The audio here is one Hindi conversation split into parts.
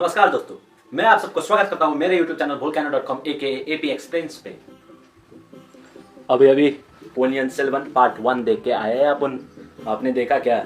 नमस्कार दोस्तों, मैं आप सबको स्वागत करता हूं मेरे YouTube channel volcano.com aka AP Explains पे। अभी पोनियन सेल्वन पार्ट 1 देख के आए हैं अपन। आपने देखा क्या?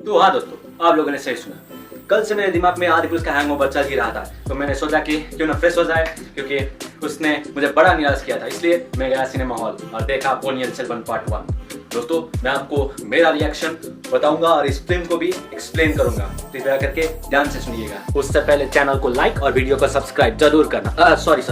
तो हाँ दोस्तों, आप लोगों ने सही सुना। कल से मेरे दिमाग में आदिपुरुष का हैंगओवर चल ही रहा था, तो मैंने सोचा कि क्यों ना फ्रेश हो जाए, क्योंकि उसने मुझे बड़ा निराश किया था। इसलिए मैं गया सिनेमा हॉल और देखा पोनियन सेल्वन पार्ट 1। दोस्तों, मैं आपको मेरा रिएक्शन बताऊंगा और इस फिल्म को भी एक्सप्लेन करूंगा, कृपया करके ध्यान से सुनिएगा। उससे पहले चैनल को लाइक और वीडियो को सब्सक्राइब जरूर करना। सॉरी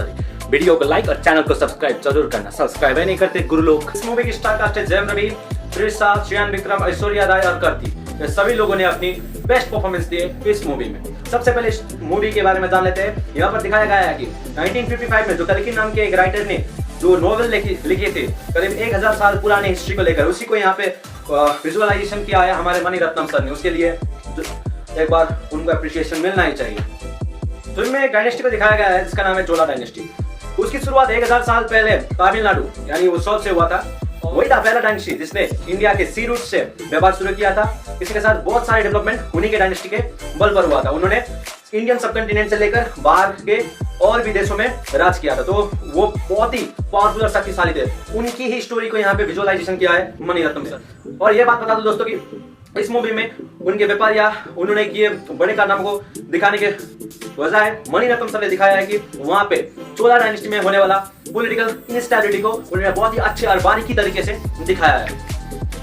वीडियो को लाइक और चैनल को सब्सक्राइब जरूर करना। सब्सक्राइब नहीं करते गुरु लोग। इस मूवी की स्टार कास्ट है जयम रवि, त्रिशा, चियान विक्रम, ऐश्वर्या राय और कार्ति। ये सभी लोगों ने अपनी बेस्ट परफॉर्मेंस दिए इस मूवी में। सबसे पहले इस मूवी के बारे में जान लेते हैं। यहाँ पर दिखाया गया है कि 1955 में जो कल्कि नाम के एक राइटर ने जो नॉवेल लिखे थे करीब 1000 साल पुराने हिस्ट्री को लेकर, उसी को यहाँ पे विजुअलाइजेशन किया है हमारे मणि रत्नम सर ने। उसके लिए एक बार उनको अप्रिशिएशन मिलना ही चाहिए। फिल्म में एक डायनेस्टी को दिखाया गया है जिसका नाम है चोला डायनेस्टी। उसकी शुरुआत 1000 साल पहले तमिलनाडु यानी उज्जैन से हुआ था। वही था पहला डायनेस्टी जिसने इंडिया के सी रूट से व्यापार शुरू किया था। इसी के साथ बहुत सारे डेवलपमेंट उन्हीं के डायनेस्टी के बल पर हुआ था। उन्होंने इंडियन सबकंटिनेंट से लेकर बाहर के और भी देशों में राज किया था, तो वो बहुत ही पावरफुल और शक्तिशाली थे। उनकी ही स्टोरी को यहाँ पे विजुअलाइजेशन किया है मणि रत्नम सर। और ये बात बता दूं दोस्तों कि इस मूवी में उनके व्यापार या उन्होंने किए बड़े कारनामों को दिखाने के वजह मणि रत्नम सर ने दिखाया है कि वहाँ पे चोला डायनेस्टी में होने वाला पॉलिटिकल इंस्टेबिलिटी को उन्होंने बहुत ही अच्छे और बारीकी तरीके से दिखाया है।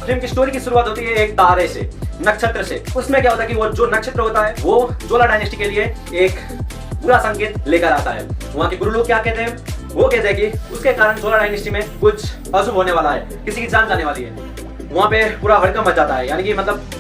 फिल्म की स्टोरी की शुरुआत होती है एक तारे से, नक्षत्र से। उसमें क्या होता है कि वो जो नक्षत्र होता है वो चोला डायनेस्टी के लिए एक बुरा संकेत लेकर आता है। वहाँ के गुरु लोग क्या कहते हैं? वो कहते हैं कि उसके कारण चोला डायनेस्टी में कुछ अशुभ होने वाला है, किसी की जान जाने वाली है। वहाँ पे पूरा हड़कंप मच जाता है, यानी कि मतलब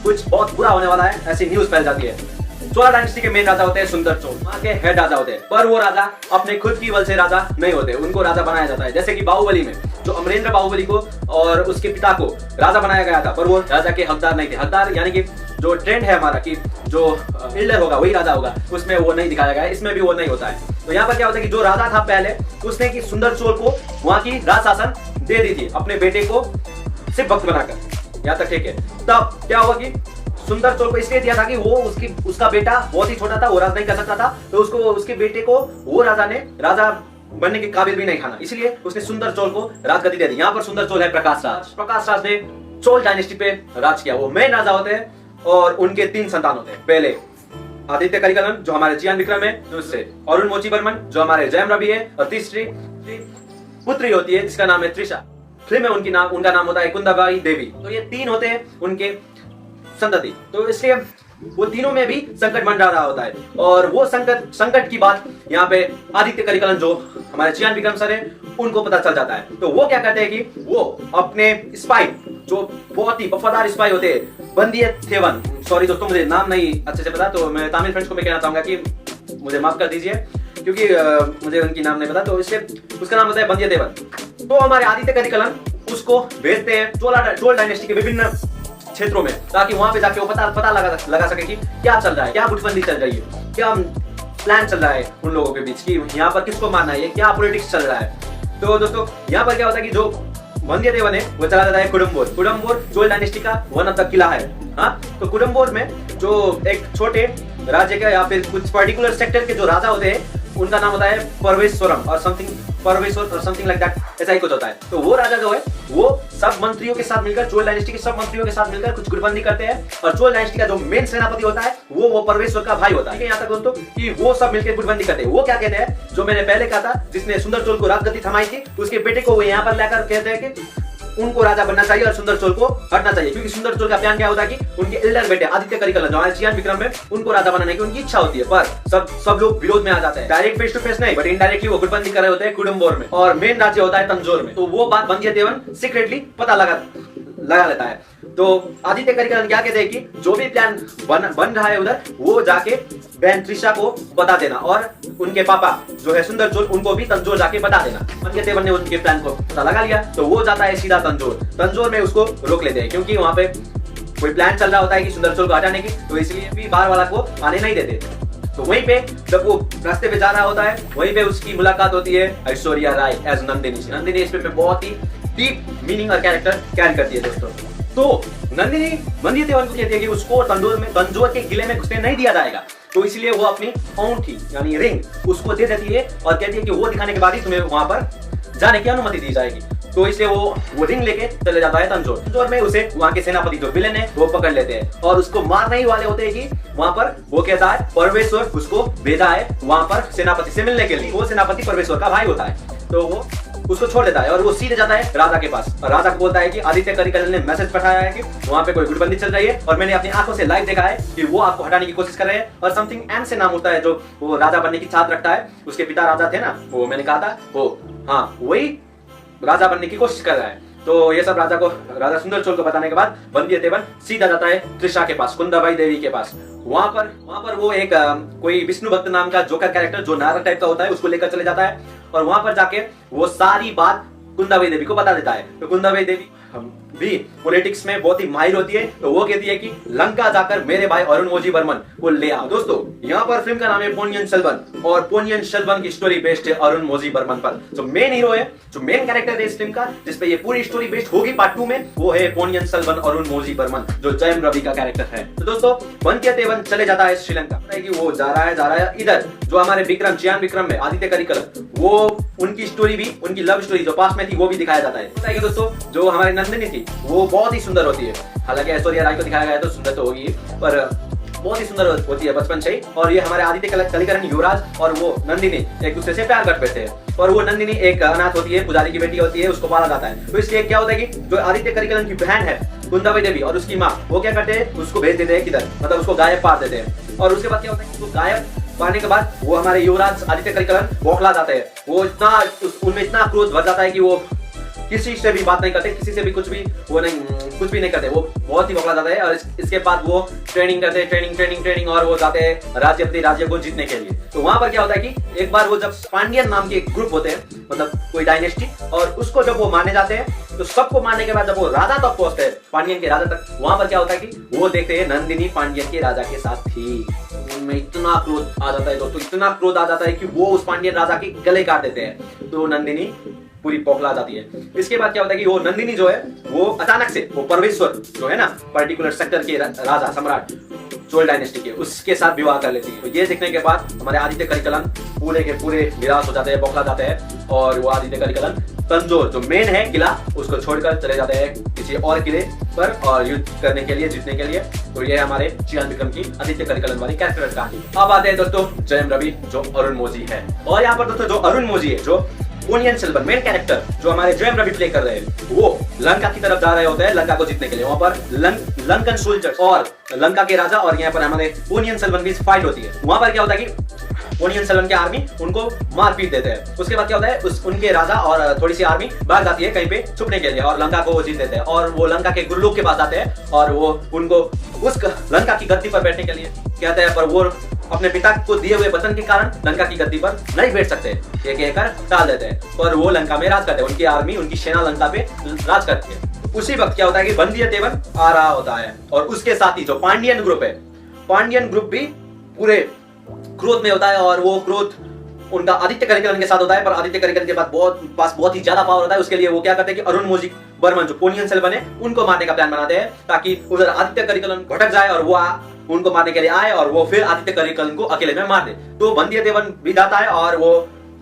कुछ बहुत बुरा होने वाला है, ऐसी न्यूज फैल जाती है। चोला डायनेस्टी के मेन राजा होते हैं सुंदर चोल, वहाँ के हेड राजा होते हैं। पर वो राजा अपने खुद की बल से राजा नहीं होते, उनको राजा बनाया जाता है। जैसे कि बाहुबली में जो अमरेंद्र बाहुबली को और उसके पिता को राजा बनाया गया था, पर वो राजा के हकदार नहीं थे। हकदार यानी कि जो ट्रेंड है हमारा कि जो एल्डर होगा वही राजा होगा, उसमें वो नहीं दिखाया गया है। इसमें भी वो नहीं होता है। तो यहाँ पर क्या होता है कि जो राजा था पहले, उसने कि सुंदर चोल को वहाँ की राज शासन दे दी थी अपने बेटे को सिर्फ भक्त बनाकर। यहाँ तक ठीक है। तब क्या हुआ कि सुंदर चोल को इसलिए दिया था कि वो उसका बेटा बहुत ही छोटा था, वो राज नहीं कर सकता था, तो उसको उसके बेटे को वो राजा ने राजा बनने के काबिल भी नहीं खाना, इसलिए उसने सुंदर चोल को राजगद्दी दे दी। यहाँ पर सुंदर चोल है प्रकाश राज। प्रकाश राज ने चोल डायनेस्टी पे राज किया। वो मेन राजा होते हैं और उनके 3 संतान होते हैं। पहले आदित्य करिकलन जो हमारे चियान विक्रम है, दूसरे अरुण मोचीवर्मन जो हमारे जयम रवि है, और तीसरी पुत्री होती है जिसका नाम है त्रिशा। फिल्म में उनका नाम होता है कुंदाबाई देवी। तो ये 3 होते हैं उनके संतति। तो इसलिए वो तीनों में भी संकट मंडरा रहा होता है। और वो संकट की बात यहाँ पे आदित्य करिकलन जो हमारे चियान विक्रम सर है उनको पता चल जाता है। तो वो क्या कहते हैं कि वो अपने स्पाई जो बहुत ही वफादार स्पाई होते हैं, वंदियतेवन, सॉरी दोस्तों मुझे नाम नहीं अच्छे से पता, तो मैं तमिल फ्रेंड्स को मैं कहना चाहूंगा कि मुझे माफ कर दीजिए क्योंकि मुझे उनकी नाम नहीं पता, तो इसलिए उसका नाम होता है वंदियतेवन। तो हमारे आदित्य करिकलन उसको भेजते हैं चोल डायनेस्टी के विभिन्न क्षेत्रों में, ताकि वहां पे जाके वो पता लगा सके कि क्या चल रहा है, क्या गुटबंदी चल रही है, क्या प्लान चल रहा है उन लोगों के बीच, कि यहाँ पर किसको मारना है, क्या पॉलिटिक्स चल रहा है। तो दोस्तों यहाँ पर क्या होता है कि जो वंदियतेवन है वो चला जाता है कुडम्बोर। कुडम्बोर चोल डायनेस्टी का वन ऑफ द किला है। हाँ, तो कुडम्बोर में जो एक छोटे राज्य का या फिर कुछ पर्टिकुलर सेक्टर के जो राजा होते हैं उनका नाम होता है परवेश्वरम और समथिंग लाइक दैट, ऐसा ही कुछ होता है। तो वो राजा जो है वो सब मंत्रियों के साथ मिलकर, चोल डायनेस्टी के सब मंत्रियों के साथ मिलकर कुछ गुटबंदी करते हैं। और चोल डायनेस्टी का जो मेन सेनापति होता है वो परवेश्वर का भाई होता है। यहाँ तक दोस्तों कि वो सब मिलकर गुटबंदी करते हैं। वो क्या कहते हैं, जो मैंने पहले कहा था जिसने सुंदर चोल को राजगद्दी थमाई थी, उसके बेटे को वो यहाँ पर लाकर कहते हैं कि उनको राजा बनना चाहिए और सुंदर चोल को हटना चाहिए। क्योंकि सुंदर चोल का प्लान क्या होता है कि उनके एल्डर बेटे आदित्य करिकलन जो हमारे चियान विक्रम में, उनको राजा बनाने की उनकी इच्छा होती है। पर सब लोग विरोध में आ जाते हैं। डायरेक्ट फेस टू फेस नहीं, बट इनडायरेक्टली वो गुटबंदी कर रहे होते हैं कुडम्बोर में, और मेन राज्य होता है तंजोर में। तो वो बात वंदियतेवन सीक्रेटली पता लगा लेता है। तो आदित्य करिकलन क्या कहते हैं कि जो भी प्लान बन रहा है उधर, वो जाके बहन त्रिशा को बता देना, और उनके पापा जो है सुंदर चोल उनको भी तंजोर जाके बता देना। वंदियतेवन ने उनके प्लान को पता लगा लिया, तो वो जाता है सीधा तंजोर में उसको रोक लेते हैं, क्योंकि वहां पे कोई प्लान चल रहा होता है कि सुंदर चोल को हटाने की, तो इसलिए भी बाहर वाला को आने नहीं देते। तो वहीं पे जब वो रास्ते पे जा रहा होता है, वहीं पे उसकी मुलाकात होती है ऐश्वर्या राय एज नंदिनी से। नंदिनी इस पे बहुत ही डीप मीनिंग और कैरेक्टर कैरी करती है दोस्तों। तो नंदिनी वंदियतेवन को कहती है कि उसको तंजोर के किले में घुसने नहीं दिया जाएगा। तो इसलिए वो अपनी औंठी यानी रिंग उसको दे देती है और कहती है कि वो दिखाने के बाद ही तुम्हें वहां पर जाने की अनुमति दी जाएगी। तो इसलिए वो रिंग लेके चले जाता है तंजोर में। उसे वहां के सेनापति जो विलेन है वो पकड़ लेते हैं और उसको मारने ही वाले होते हैं कि वहां पर वो कहता है परमेश्वर उसको भेजा है वहां पर सेनापति से मिलने के लिए। वो सेनापति परमेश्वर का भाई होता है, तो वो उसको छोड़ देता है और वो सीधे जाता है राजा के पास और राजा को बोलता है कि आदित्य करिकल ने मैसेज पठाया है कि वहां पे कोई गुटबंदी चल रही है और मैंने अपनी आंखों से लाइव देखा है कि वो आपको हटाने की कोशिश कर रहे हैं। और समथिंग एम से नाम होता है जो वो राजा बनने की चाहत रखता है, उसके पिता राजा थे ना, वो मैंने कहा था वो, हाँ वही राजा बनने की कोशिश कर रहा है। तो ये सब राजा सुंदर चोल को बताने के बाद वंध्यदेवन सीधा जाता है त्रिशा के पास, कुंदाबाई देवी के पास। वहां पर वो एक कोई विष्णु भक्त नाम का जोकर कैरेक्टर जो नारद टाइप का होता है उसको लेकर चले जाता है और वहां पर जाके वो सारी बात कुंदाबाई देवी को बता देता है। तो कुंदाबाई देवी भी पॉलिटिक्स में बहुत ही माहिर होती है, तो वो कहती है कि लंका जाकर मेरे भाई अरुण मोजी बर्मन को ले आओ। दोस्तों यहाँ पर फिल्म का नाम है पोनियन सेल्वन और पोनियन सेल्वन की स्टोरी बेस्ड है अरुण मोजी बर्मन पर। जो मेन हीरो है, जो मेन कैरेक्टर है इस फिल्म का, जिसपे ये पूरी स्टोरी बेस्ड होगी पार्ट 2 में, वो है पोनियन सेल्वन अरुण मोजी बर्मन जो जयम रवि का कैरेक्टर है। तो दोस्तों वंध्यदेवन चले जाता है श्रीलंका कि वो जा रहा है इधर जो हमारे विक्रम चियान विक्रम में आदित्य करिकल, वो उनकी स्टोरी भी, उनकी लव स्टोरी जो पास में थी वो भी दिखाया जाता है। दोस्तों जो हमारी नंदिनी थी वो बहुत ही सुंदर होती है, हालांकि ऐश्वर्या राय को दिखाया गया है तो सुंदर तो होगी पर बहुत ही सुंदर होती है बचपन से ही। और ये हमारे आदित्य करिकल युवराज और वो नंदिनी एक दूसरे से प्यार कर बैठते हैं और वो नंदिनी एक अनाथ होती है, पुजारी की बेटी होती है, उसको पाला जाता है। तो इसलिए क्या होता है कि जो आदित्य करिकल की बहन है कुंदाबाई देवी और उसकी माँ, वो क्या करते हैं उसको भेज देते हैं किधर, मतलब उसको गायब पार देते हैं। और उसके बाद क्या होता है कि वो गायब पाने के बाद वो हमारे युवराज आदित्य करिकल बौखला जाते हैं। वो इतना उनमें इतना क्रोध भर जाता है कि वो किसी से भी बात नहीं करते, किसी से भी कुछ भी नहीं करते, वो बहुत ही बौखला जाता है। और इसके बाद वो ट्रेनिंग करते हैं, ट्रेनिंग और वो जाते हैं अपने राज्य को जीतने के लिए। तो वहां पर क्या होता है कि एक बार वो जब पांड्यन नाम के एक ग्रुप होते हैं, मतलब कोई डायनेस्टी, और उसको जब वो मारने जाते हैं तो सबको मारने के बाद जब वो राजा तक पहुंचते हैं, पांड्यन के राजा तक, वहां पर क्या होता है कि वो देखते हैं नंदिनी पांड्यन के राजा के साथ थी। उनमें इतना क्रोध आ जाता है दोस्तों, इतना क्रोध आ जाता है कि वो उस पांड्यन राजा के गले काट देते हैं। तो नंदिनी पूरी बौखला जाती है। इसके बाद क्या होता है कि वो नंदिनी जो है वो अचानक से वो परमेश्वर जो है ना पर्टिकुलर सेक्टर के राजा सम्राट चोल डायनेस्टी के, उसके साथ विवाह कर लेती है। तो ये देखने के बाद हमारे आदित्य करिकलन पूरे के पूरे निराश हो जाते हैं, बौखला जाते हैं और वो आदित्य करिकलन तंजोर जो मेन है किला उसको छोड़कर चले जाते हैं किसी और किले पर और युद्ध करने के लिए, जीतने के लिए। तो ये हमारे चियान विक्रम की आदित्य करिकलन वाली कैरेक्टर कहानी। अब आते हैं दोस्तों जयम रवि जो अरुण मोजी है। और यहाँ पर दोस्तों जो अरुण मोजी है, जो पोनियन सेल्वन मेन कैरेक्टर जो हमारे जयम रवि प्ले कर रहे हैं, वो लंका की तरफ जा रहे होते हैं लंका को जीतने के लिए। वहां पर लंकन सोल्जर्स और लंका के राजा और यहाँ पर हमारे पोनियन सेल्वन की फाइट होती है। वहां पर क्या होता है कि पोनियन सेल्वन की आर्मी उनको मार पीट देते हैं। उसके बाद क्या होता है उनके राजा और थोड़ी सी आर्मी भाग जाती है कहीं पे छुपने के लिए और लंका को वो जीत देते हैं। और वो लंका के गुल्लू के पास आते हैं और वो उनको उस लंका की गद्दी पर बैठने के लिए कहते हैं, पर वो अपने पिता को दिए हुए वचन के कारण लंका की गद्दी पर नहीं बैठ सकते, ये कहकर टाल देते हैं। पर वो लंका में राज करते हैं, उनकी आर्मी, उनकी सेना लंका पे राज करती है। उसी वक्त क्या होता है कि वंध्यदेवन आ रहा होता है और उसके साथ ही जो पांड्यन ग्रुप है, पांड्यन ग्रुप भी पूरे क्रोध में होता है और वो क्रोध उनका आदित्य करिकलन के साथ होता है। पर आदित्य करिकलन के पास बहुत ही ज्यादा पावर होता है। उसके लिए वो क्या करते हैं कि अरुण मोजी बर्मन जो पोनियन सेल्वन है उनको मारने का प्लान बनाते हैं ताकि उधर आदित्य करिकलन भटक जाए और वो उनको मारने के लिए आए और वो फिर आदित्य करिकलन को अकेले में मार दे। तो वंध्यदेवन भी जाता है और वो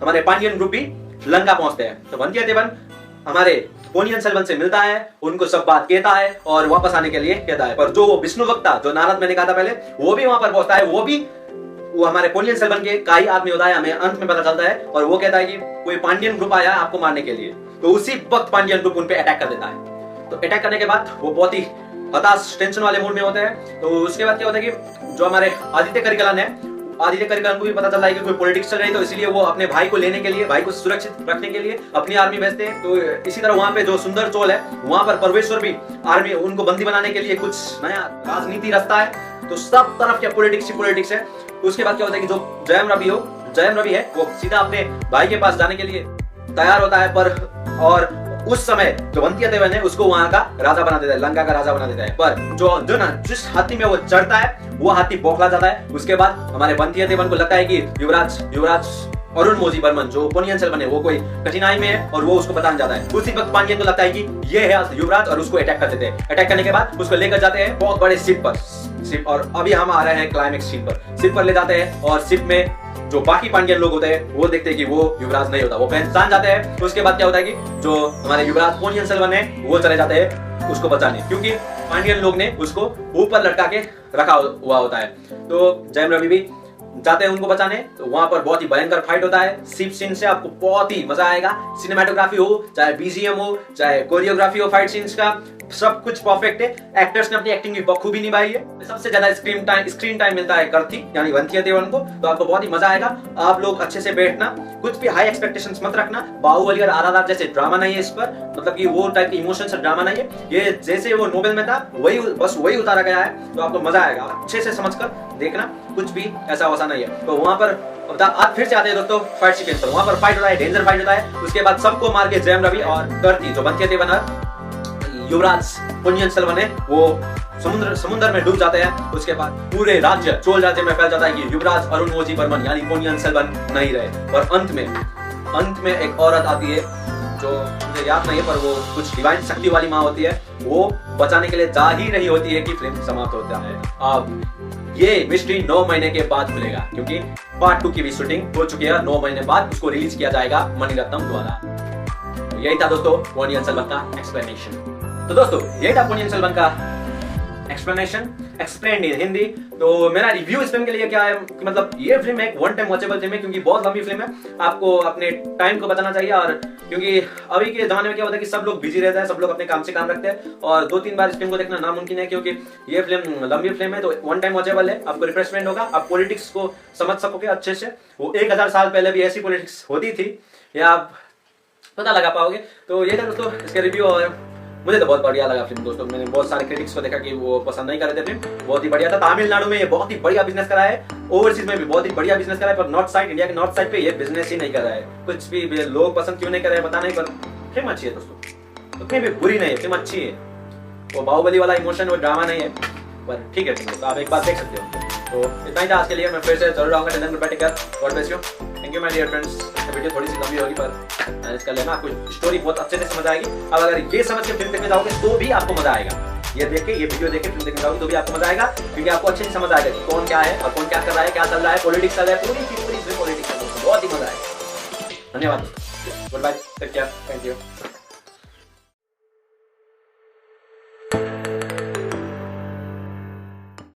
हमारे पांड्यन ग्रुप भी लंका पहुंचते हैं। तो वंध्यदेवन हमारे पोनियन सेल्वन से मिलता है, उनको सब बात कहता है और वापस आने के लिए कहता है। पर जो वो विष्णु भक्त था, जो नारद मैंने कहा था पहले, वो भी वहां पर पहुंचता है। वो हमारे पोनियन सेल्वन के का ही आदमी होता है, हमें अंत में पता चलता है। और वो कहता है कि कोई पांड्यन ग्रुप आया है आपको मारने के लिए। तो उसी वक्त पांड्यन ग्रुप उन पे अटैक कर देता है। तो अटैक करने के बाद वो बहुत ही हताश, टेंशन वाले मूड में होते हैं। तो उसके बाद क्या होता है कि जो हमारे आदित्य करिकलन है, आदित्य करिकलन को भी पता चलता है कि कोई पॉलिटिक्स चल रही है, तो इसलिए वो अपने भाई को लेने के लिए, भाई को सुरक्षित रखने के लिए अपनी आर्मी भेजते हैं। तो इसी तरह वहां पे जो सुंदर चोल है, वहां पर परमेश्वर भी आर्मी उनको बंदी बनाने के लिए कुछ नया राजनीति रचता है। तो सब तरफ क्या पॉलिटिक्स है। उसके बाद क्या होता है कि जो जयम रवि है वो सीधा अपने भाई के पास जाने के लिए तैयार होता है। पर और उस समय जो वंध्यदेवन है उसको वहां का राजा बना देता है, लंका का राजा बना देता है। पर जिस हाथी में वो चढ़ता है वो हाथी बौखला जाता है। उसके बाद हमारे वंध्यदेवन को लगता है कि युवराज अरुण मोजी बर्मन जो पोनियन सेल्वन है वो कोई कठिनाई में है और वो उसको बताने जाता है। उसी वक्त पांड्यन को लगता है कि ये है युवराज और उसको अटैक कर देते हैं। अटैक करने के बाद उसको लेकर जाते हैं बहुत बड़े शिप पर, शिप, और अभी हम आ रहे हैं क्लाइमेक्स सीन पर। शिप पर ले जाते हैं और शिप में जो बाकी पांड्यन लोग होते हैं वो देखते हैं कि वो युवराज नहीं होता, वो पहचान जाते हैं। उसके बाद क्या होता है कि जो हमारे युवराज पोनियन सेल्वन है वो चले जाते हैं उसको बचाने, क्योंकि पांड्यन लोग ने उसको ऊपर लटका के रखा हुआ होता है। तो जयम रवि भी जाते हैं उनको बचाने। तो वहां पर बहुत ही भयंकर फाइट होता है। शिप सीन से आपको बहुत ही मजा आएगा। सिनेमेटोग्राफी हो, चाहे बीजीएम हो, चाहे कोरियोग्राफी हो, फाइट सीन्स का सब कुछ परफेक्ट है। एक्टर्स ने अपनी एक्टिंग भी बखूबी निभाई है। सबसे ज्यादा स्क्रीन टाइम मिलता है करती यानी वंथिया देवन को, तो आपको बहुत ही मजा आएगा। आप लोग अच्छे से बैठना, कुछ भी हाई एक्सपेक्टेशंस मत रखना। बाहुबली और आरआरआर जैसे ड्रामा नहीं है इस पर, मतलब कि वो टाइप की इमोशंस और ड्रामा नहीं है। ये जैसे वो नोवेल में था वही बस वही उतारा गया है, तो आपको मजा आएगा। अच्छे से समझकर देखना, कुछ भी ऐसा वैसा नहीं है। तो वहां पर आज फिर से आते हैं दोस्तों फाइट सीक्वेंस पर। वहां पर फाइट होता है, डेंजर फाइट होता है। उसके बाद सबको मार के जयम रवि और करती जो वंथिया देवन और युवराज पोनियन सेल्वन है वो समुद्र में डूब जाते हैं। उसके बाद पूरे राज्य चोल राज्य में फैल जाता है कि युवराज अरुणमोझी वर्मन यानी पोनियन सेल्वन नहीं रहे। और अंत में एक औरत आती है जो मुझे याद नहीं है, पर वो कुछ डिवाइन शक्ति वाली माँ होती है, वो बचाने के लिए जा ही रही होती है कि फिल्म समाप्त होता है। अब ये मिस्ट्री 9 महीने के बाद खुलेगा, क्योंकि पार्ट 2 की भी शूटिंग हो चुकी है। 9 महीने बाद उसको रिलीज किया जाएगा मणिरत्नम द्वारा। यही था दोस्तों पोनियन सेल्वन का एक्सप्लेनेशन। तो दोस्तों यही था पोनियन सेल्वन का एक्सप्लेनेशन, एक्सप्लेन्ड इन हिंदी। तो मेरा रिव्यू इस फिल्म के लिए क्या है कि मतलब ये फिल्म एक वन टाइम वॉचेबल फिल्म है, क्योंकि बहुत लंबी फिल्म है। आपको अपने टाइम को बचाना चाहिए, और क्योंकि अभी के जमाने में क्या होता है कि सब लोग बिजी रहते हैं, सब लोग अपने काम से काम रखते हैं, और 2-3 बार इस फिल्म को देखना नामुमकिन है, क्योंकि ये फिल्म लंबी फिल्म है। तो वन टाइम वॉचेबल है, आपको रिफ्रेशमेंट होगा, आप पॉलिटिक्स को समझ सकोगे अच्छे से। वो 1000 साल पहले भी ऐसी पॉलिटिक्स होती थी, या आप पता लगा पाओगे। तो ये था दोस्तों इसके रिव्यू, और मुझे तो बहुत बढ़िया लगा फिल्म दोस्तों। मैंने बहुत सारे क्रिटिक्स को देखा कि वो पसंद नहीं कर रहे थे फिल्म, बहुत ही बढ़िया था। तमिलनाडु में ये बहुत ही बढ़िया बिजनेस करा है, ओवरसीज में भी बहुत ही बढ़िया बिजनेस करा है, पर नॉर्थ साइड, इंडिया के नॉर्थ साइड पे ये बिजनेस ही नहीं कर रहा है। कुछ भी लोग पसंद क्यों नहीं कर रहे हैं पता नहीं, पर फिल्म अच्छी है दोस्तों, उतनी भी बुरी नहीं है, फिल्म अच्छी है। वो बाहुबली वाला इमोशन, वो ड्रामा नहीं है, पर ठीक है फिल्म, तो आप एक बार देख सकते हो। तो इतना ही था आज के लिए। मैं फिर से जरूर आऊंगा। God bless you, thank you my dear friends. Video थोड़ी सी लंबी होगी, पर मैनेज कर लेना, आपको स्टोरी बहुत अच्छे से समझ आएगी। अब अगर ये समझ के फिल्म देखने जाओगे तो भी आपको मजा आएगा। ये देख के, ये वीडियो देख के फिल्म देखने जाओगे तो भी आपको मजा आएगा, क्योंकि आपको अच्छे से समझ आएगा कि कौन क्या है और कौन क्या कर रहा है, क्या चल रहा है, पॉलिटिक्स चल रहा है, पूरी पॉलिटिक्स, बहुत ही मजा आएगा। धन्यवाद, good bye, take care, thank you.